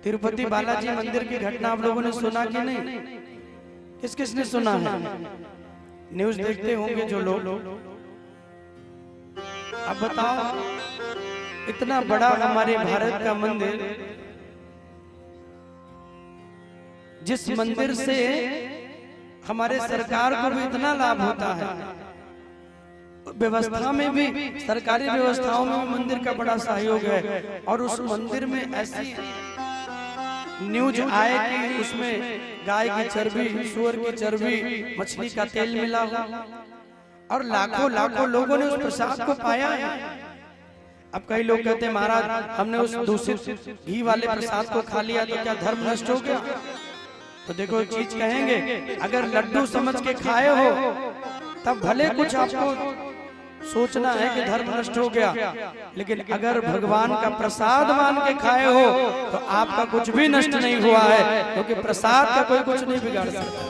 तिरुपति बालाजी मंदिर की घटना आप लोगों ने सुना कि नहीं? किस किस ने सुना है? न्यूज देखते होंगे जो लोग। अब बताओ, इतना बड़ा हमारे भारत का मंदिर, जिस मंदिर से हमारे सरकार को भी इतना लाभ होता है, व्यवस्था में भी, सरकारी व्यवस्थाओं में भी मंदिर का बड़ा सहयोग है, और उस मंदिर में ऐसी न्यूज आए कि उसमें गाय की चर्बी, सूअर की चर्बी, मछली का तेल मिला हो, और लाखों लाखों लोगों ने उस प्रसाद को पाया है। अब कई लोग कहते हैं महाराज हमने उस दूषित घी वाले प्रसाद को खा लिया तो क्या धर्म नष्ट हो गया? तो देखो एक चीज कहेंगे, अगर लड्डू समझ के खाए हो तब भले कुछ आपको सोचना है कि धर्म नष्ट हो गया, लेकिन अगर भगवान का प्रसाद मान के खाए हो तो आपका कुछ भी नष्ट नहीं हुआ है, क्योंकि प्रसाद का कोई कुछ नहीं बिगाड़ सकता।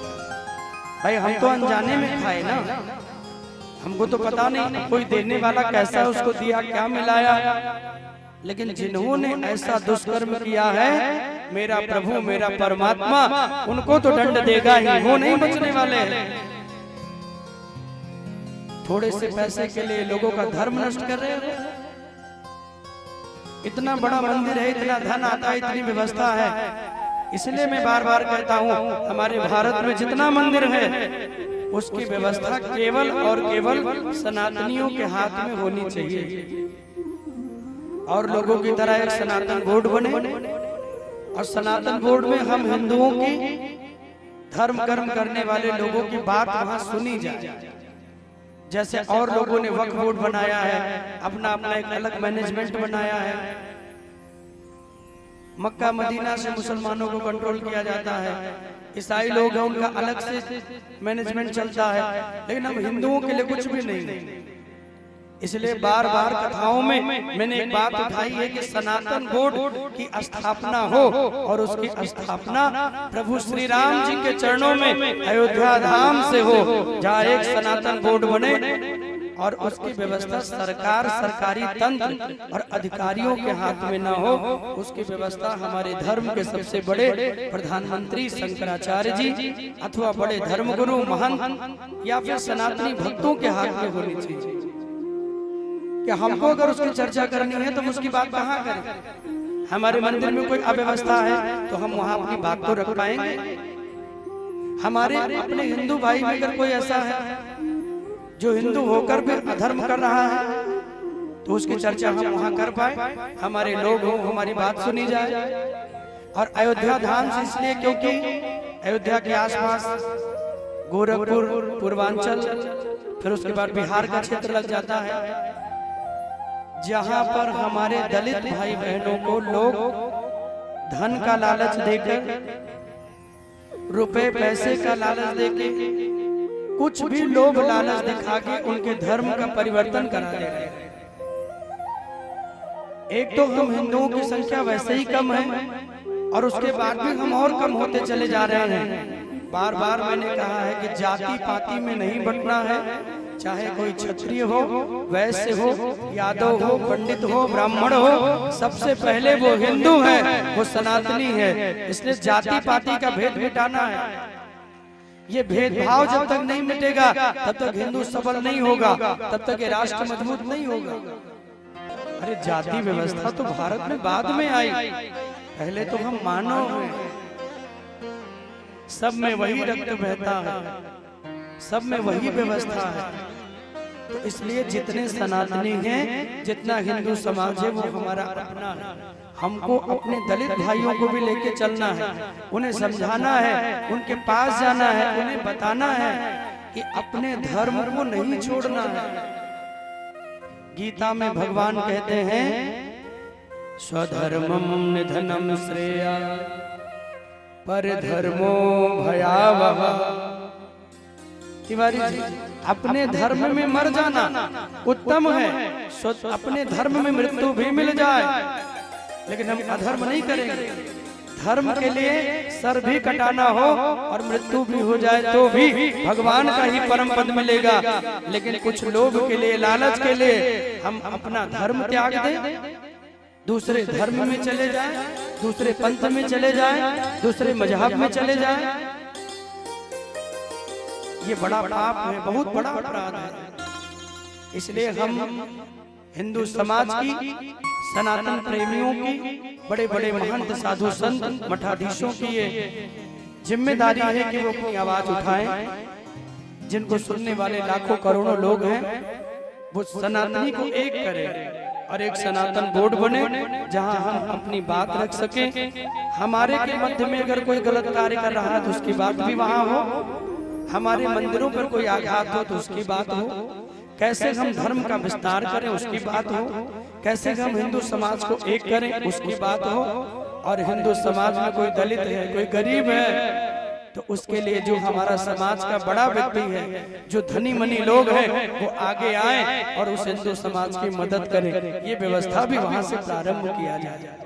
भाई हम तो अनजाने में खाए ना, हमको तो पता नहीं कोई देने वाला कैसा है, उसको दिया क्या मिलाया, लेकिन जिन्होंने ऐसा दुष्कर्म किया है, मेरा प्रभु मेरा परमात्मा उनको तो दंड देगा ही, वो नहीं बचने वाले हैं। थोड़े से पैसे के लिए लोगों का धर्म नष्ट कर रहे हो। इतना बड़ा मंदिर है, इतना धन आता है, इतनी व्यवस्था है, इसलिए मैं बार बार कहता हूँ हमारे भारत में जितना मंदिर है उसकी व्यवस्था केवल और केवल सनातनियों के हाथ में होनी चाहिए, और लोगों की तरह एक सनातन बोर्ड बने, और सनातन बोर्ड में हम हिंदुओं की धर्म कर्म करने वाले लोगों की बात वहां सुनी जाए। जैसे और लोगों ने वक्फ बोर्ड बनाया है, अपना अपना एक अलग मैनेजमेंट बनाया है, मक्का मदीना से मुसलमानों को कंट्रोल किया जाता है, ईसाई लोग हैं उनका अलग से मैनेजमेंट चलता है, लेकिन हम हिंदुओं के लिए कुछ भी नहीं। इसलिए बार बार कथाओं में मैंने एक बात उठाई है कि सनातन बोर्ड की स्थापना हो, और उसकी स्थापना प्रभु श्री राम जी के चरणों में अयोध्या धाम से हो, जहाँ एक सनातन बोर्ड बने, और उसकी व्यवस्था सरकार, सरकारी तंत्र और अधिकारियों के हाथ में ना हो, उसकी व्यवस्था हमारे धर्म के सबसे बड़े प्रधानमंत्री शंकराचार्य जी अथवा बड़े धर्मगुरु महंत या फिर सनातनी भक्तों के हाथ में होनी चाहिए। कि हमको अगर उसकी चर्चा करनी है तो हम उसकी बात कहाँ करें? हमारे मंदिर में कोई अव्यवस्था है तो हम वहां अपनी बात को रख पाएंगे? हमारे अपने हिंदू भाई में अगर कोई ऐसा है जो हिंदू होकर भी अधर्म कर रहा है तो उसकी चर्चा हम वहां कर पाए, हमारे लोग हो, हमारी बात सुनी जाए। और अयोध्या धाम से इसलिए क्योंकि अयोध्या के आसपास गोरखपुर, पूर्वांचल, फिर उसके बाद बिहार का क्षेत्र लग जाता है, जहां पर हमारे दलित भाई बहनों को लोग धन का लालच देकर, रुपए पैसे का लालच देके, कुछ भी लोभ लालच दिखा के उनके धर्म का परिवर्तन करा दे रहे हैं। एक तो हम हिंदुओं की संख्या वैसे ही कम है, और उसके बाद भी हम और कम होते चले जा रहे हैं। बार बार मैंने कहा है कि जाति पाति में नहीं बंटना है, चाहे कोई क्षत्रिय हो, वैश्य हो, यादव हो, पंडित हो, ब्राह्मण हो, सबसे पहले वो हिंदू है, वो सनातनी है। इसलिए जाति पाति का भेद मिटाना है। ये भेदभाव जब तक नहीं मिटेगा तब तक हिंदू सबल नहीं होगा, तब तक ये राष्ट्र मजबूत नहीं होगा। अरे जाति व्यवस्था तो भारत में बाद में आई, पहले तो हम मानव हैं, सब में वही रक्त बहता है, सब में वही व्यवस्था है। तो इसलिए जितने सनातनी हैं, जितना हिंदू समाज है, वो हमारा अपना है। हमको अपने दलित भाइयों को भी लेके चलना है, उन्हें समझाना है, उनके पास जाना है, उन्हें बताना है कि अपने धर्म को नहीं छोड़ना है। गीता में भगवान कहते हैं स्वधर्मम निधनम श्रेया परधर्मो भयावह। तिवारी जी, अपने धर्म में मर जाना उत्तम है, अपने धर्म में मृत्यु भी मिल जाए, लेकिन हम अधर्म नहीं करेंगे। धर्म के लिए सर भी कटाना हो और मृत्यु भी हो जाए तो भी भगवान का ही परम पद मिलेगा, लेकिन कुछ लोभ के लिए, लालच के लिए हम अपना धर्म त्याग दें, दूसरे धर्म में चले जाएं, दूसरे पंथ में चले जाएं, दूसरे मजहब में चले जाएं, ये बड़ा पाप है, बहुत बड़ा अपराध है। इसलिए हम हिंदू समाज की, सनातन प्रेमियों की, बड़े बड़े महंत साधु संत मठाधीशों की ये जिम्मेदारी है कि वो अपनी आवाज उठाएं। जिनको सुनने वाले लाखों करोड़ों लोग हैं, वो सनातनी को एक करें और एक सनातन बोर्ड बने जहां हम अपनी बात रख सके। हमारे के मध्य में अगर कोई गलत कार्य कर रहा है तो उसकी बात भी वहां हो, हमारे मंदिरों पर कोई आघात हो तो उसकी बात हो, कैसे हम धर्म का विस्तार करें उसकी बात हो, कैसे हम हिंदू समाज को एक करें उसकी बात हो। और हिंदू समाज में कोई दलित है, कोई गरीब है, तो उसके लिए जो हमारा समाज का बड़ा व्यक्ति है, जो धनी मनी लोग हैं, वो आगे आए और उस हिंदू समाज की मदद करें। ये व्यवस्था भी वहां से प्रारंभ किया जाए।